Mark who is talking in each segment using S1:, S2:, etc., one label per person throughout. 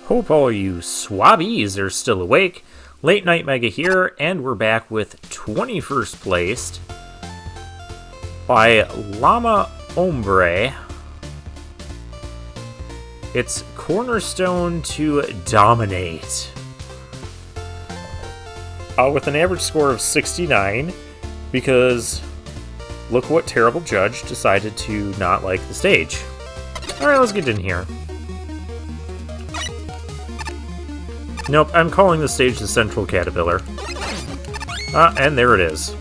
S1: Hope all you swabbies are still awake. Late Night Mega here, and we're back with 21st placed by Llama Ombre. It's Cornerstone to Dominate. With an average score of 69, because look what terrible judge decided to not like the stage. Alright, let's get in here. Nope, I'm calling the stage the Central Caterpillar. And there it is.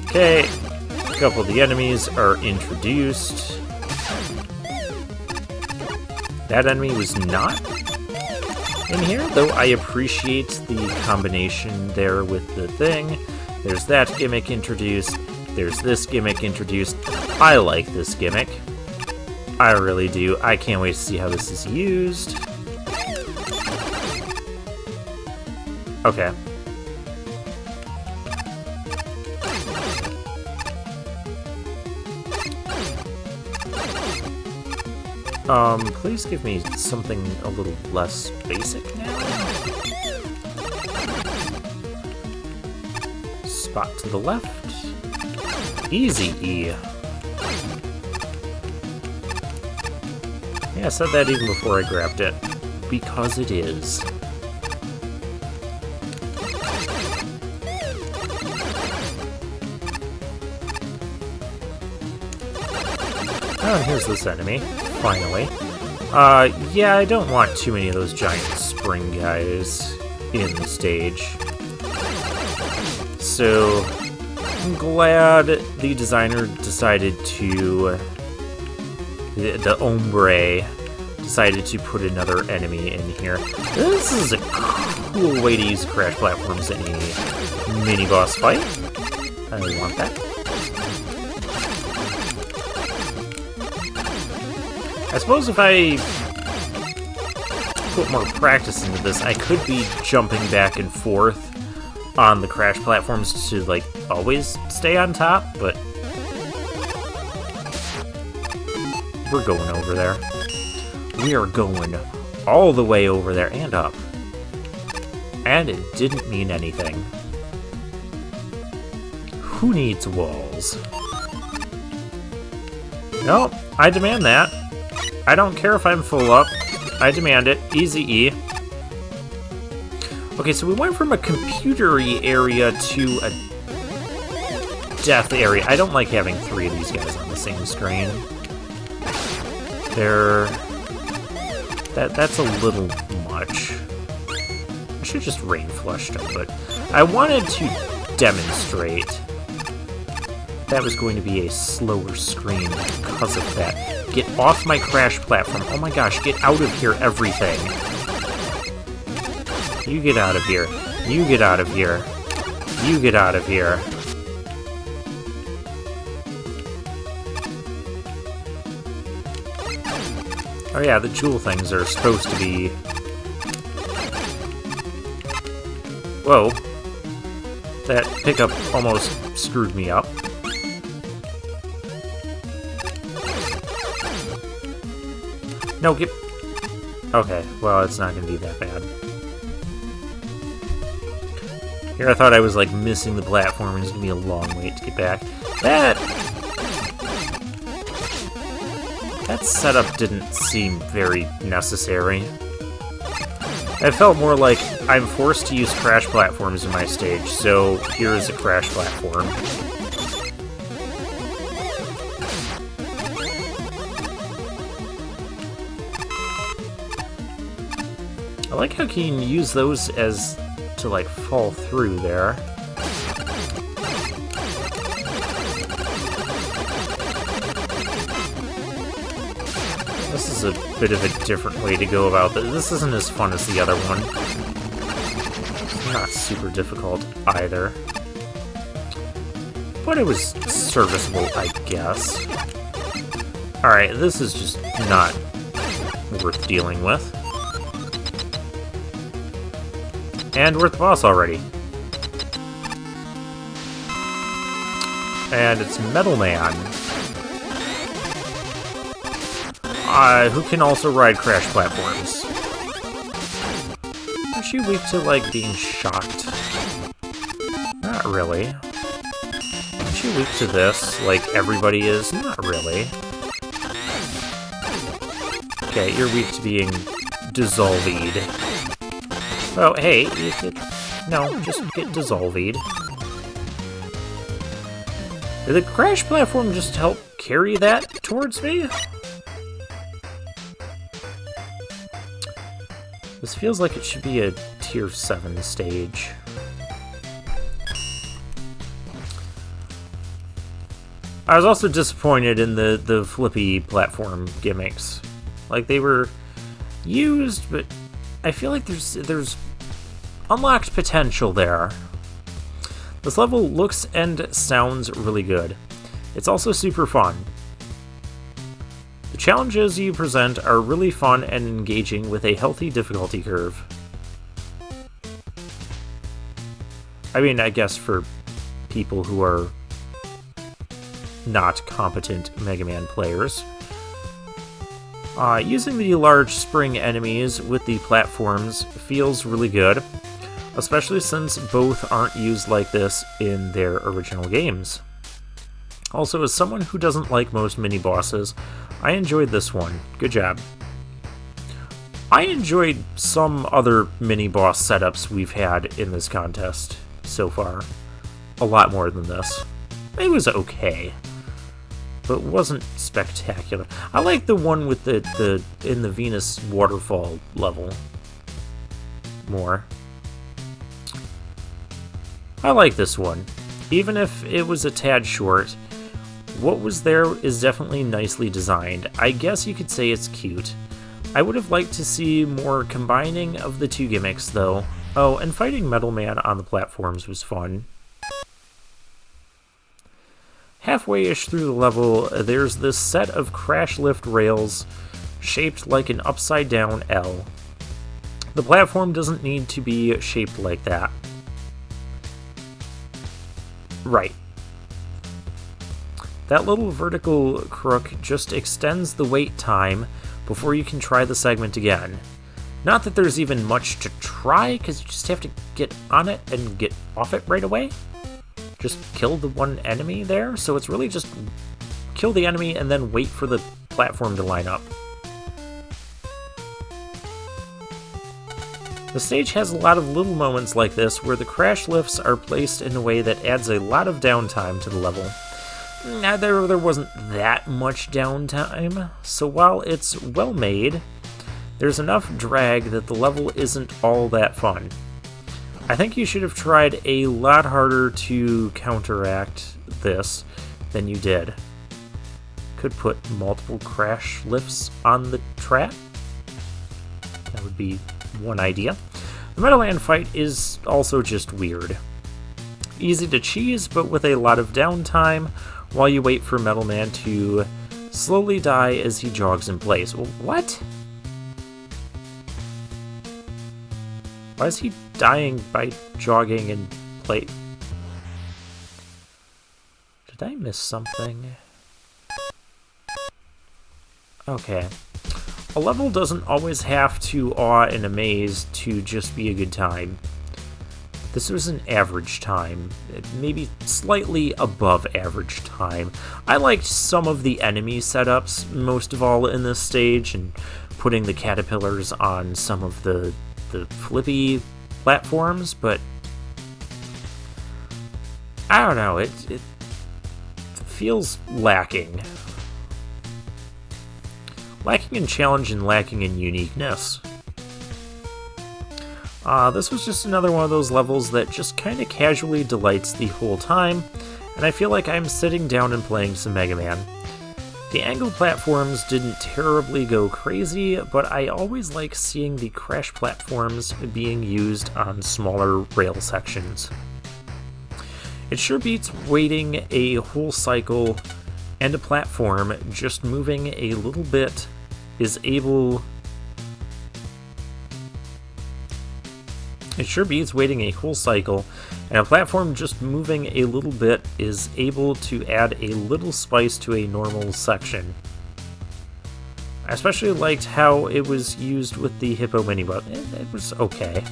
S1: Okay, a couple of the enemies are introduced. That enemy was not in here, though I appreciate the combination there with the thing. There's that gimmick introduced. There's this gimmick introduced. I like this gimmick. I really do. I can't wait to see how this is used. Okay. Please give me something a little less basic now. Spot to the left. Easy E. Yeah, I said that even before I grabbed it. Because it is. Oh, and here's this enemy, finally. Yeah, I don't want too many of those giant spring guys in the stage. So, I'm glad the designer decided to... The Ombre decided to put another enemy in here. This is a cool way to use crash platforms in a mini-boss fight. I want that. I suppose if I put more practice into this, I could be jumping back and forth on the crash platforms to, like, always stay on top, but we're going over there. We are going all the way over there and up. And it didn't mean anything. Who needs walls? Nope, I demand that. I don't care if I'm full up. I demand it. Easy E. Okay, so we went from a computery area to a death area. I don't like having three of these guys on the same screen. That's a little much. I should just rain flushed them, but I wanted to demonstrate that was going to be a slower screen because of that. Get off my crash platform. Oh my gosh, get out of here, everything. You get out of here. You get out of here. You get out of here. Oh yeah, the jewel things are supposed to be... Whoa. That pickup almost screwed me up. No, get... Okay, well, it's not going to be that bad. Here I thought I was, like, missing the platform, and it's going to be a long wait to get back. That setup didn't seem very necessary. It felt more like I'm forced to use crash platforms in my stage, so here is a crash platform. I like how you can use those as to, like, fall through there. This is a bit of a different way to go about this. This isn't as fun as the other one. It's not super difficult either. But it was serviceable, I guess. Alright, this is just not worth dealing with. And we're at the boss already. And it's Metal Man. who can also ride crash platforms. Aren't you weak to, like, being shocked? Not really. Aren't you weak to this, like everybody is? Not really. Okay, you're weak to being dissolved. Oh, hey, you could... No, just get dissolved. Did the crash platform just help carry that towards me? This feels like it should be a tier 7 stage. I was also disappointed in the flippy platform gimmicks. Like, they were used, but I feel like there's unlocked potential there. This level looks and sounds really good. It's also super fun. The challenges you present are really fun and engaging with a healthy difficulty curve. I mean, I guess for people who are not competent Mega Man players. Using the large spring enemies with the platforms feels really good, especially since both aren't used like this in their original games. Also, as someone who doesn't like most mini-bosses, I enjoyed this one. Good job. I enjoyed some other mini-boss setups we've had in this contest so far. A lot more than this. It was okay, but wasn't spectacular. I like the one with the in the Venus waterfall level more. I like this one. Even if it was a tad short, what was there is definitely nicely designed. I guess you could say it's cute. I would have liked to see more combining of the two gimmicks, though. Oh, and fighting Metal Man on the platforms was fun. Halfway-ish through the level, there's this set of crash lift rails shaped like an upside-down L. The platform doesn't need to be shaped like that. Right. That little vertical crook just extends the wait time before you can try the segment again. Not that there's even much to try, because you just have to get on it and get off it right away. Just kill the one enemy there, so it's really just kill the enemy and then wait for the platform to line up. The stage has a lot of little moments like this where the crash lifts are placed in a way that adds a lot of downtime to the level. Now, there wasn't that much downtime, so while it's well made, there's enough drag that the level isn't all that fun. I think you should have tried a lot harder to counteract this than you did. Could put multiple crash lifts on the track. That would be one idea. The Metal Man fight is also just weird. Easy to cheese, but with a lot of downtime while you wait for Metal Man to slowly die as he jogs in place. What? Why is he dying by jogging in place? Did I miss something? Okay. A level doesn't always have to awe and amaze to just be a good time. This was an average time, maybe slightly above average time. I liked some of the enemy setups, most of all in this stage, and putting the caterpillars on some of the flippy platforms, but I don't know, it feels lacking. Lacking in challenge and lacking in uniqueness. This was just another one of those levels that just kind of casually delights the whole time, and I feel like I'm sitting down and playing some Mega Man. The angled platforms didn't terribly go crazy, but I always like seeing the crash platforms being used on smaller rail sections. It sure beats waiting a whole cycle and a platform just moving a little bit is able... It sure beats waiting a whole cycle, and a platform just moving a little bit is able to add a little spice to a normal section. I especially liked how it was used with the Hippo mini-bus. It was okay.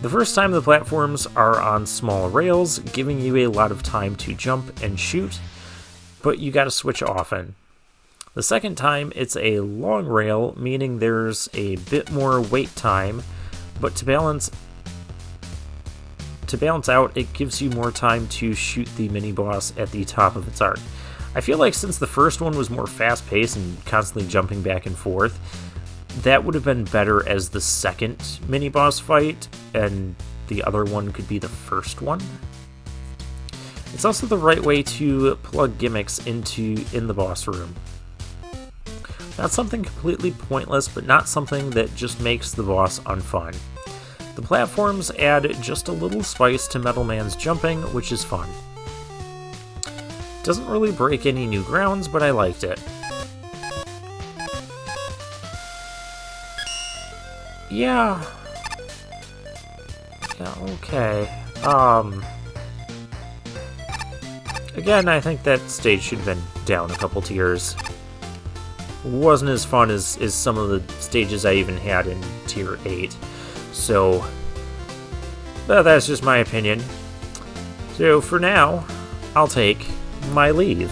S1: The first time the platforms are on small rails, giving you a lot of time to jump and shoot, but you gotta switch often. The second time, it's a long rail, meaning there's a bit more wait time, but to balance out, it gives you more time to shoot the mini-boss at the top of its arc. I feel like since the first one was more fast-paced and constantly jumping back and forth, that would have been better as the second mini-boss fight, and the other one could be the first one. It's also the right way to plug gimmicks in the boss room. Not something completely pointless, but not something that just makes the boss unfun. The platforms add just a little spice to Metal Man's jumping, which is fun. Doesn't really break any new grounds, but I liked it. Yeah, okay. Again, I think that stage should have been down a couple tiers. Wasn't as fun as some of the stages I even had in Tier 8. So, that's just my opinion. So for now, I'll take my leave.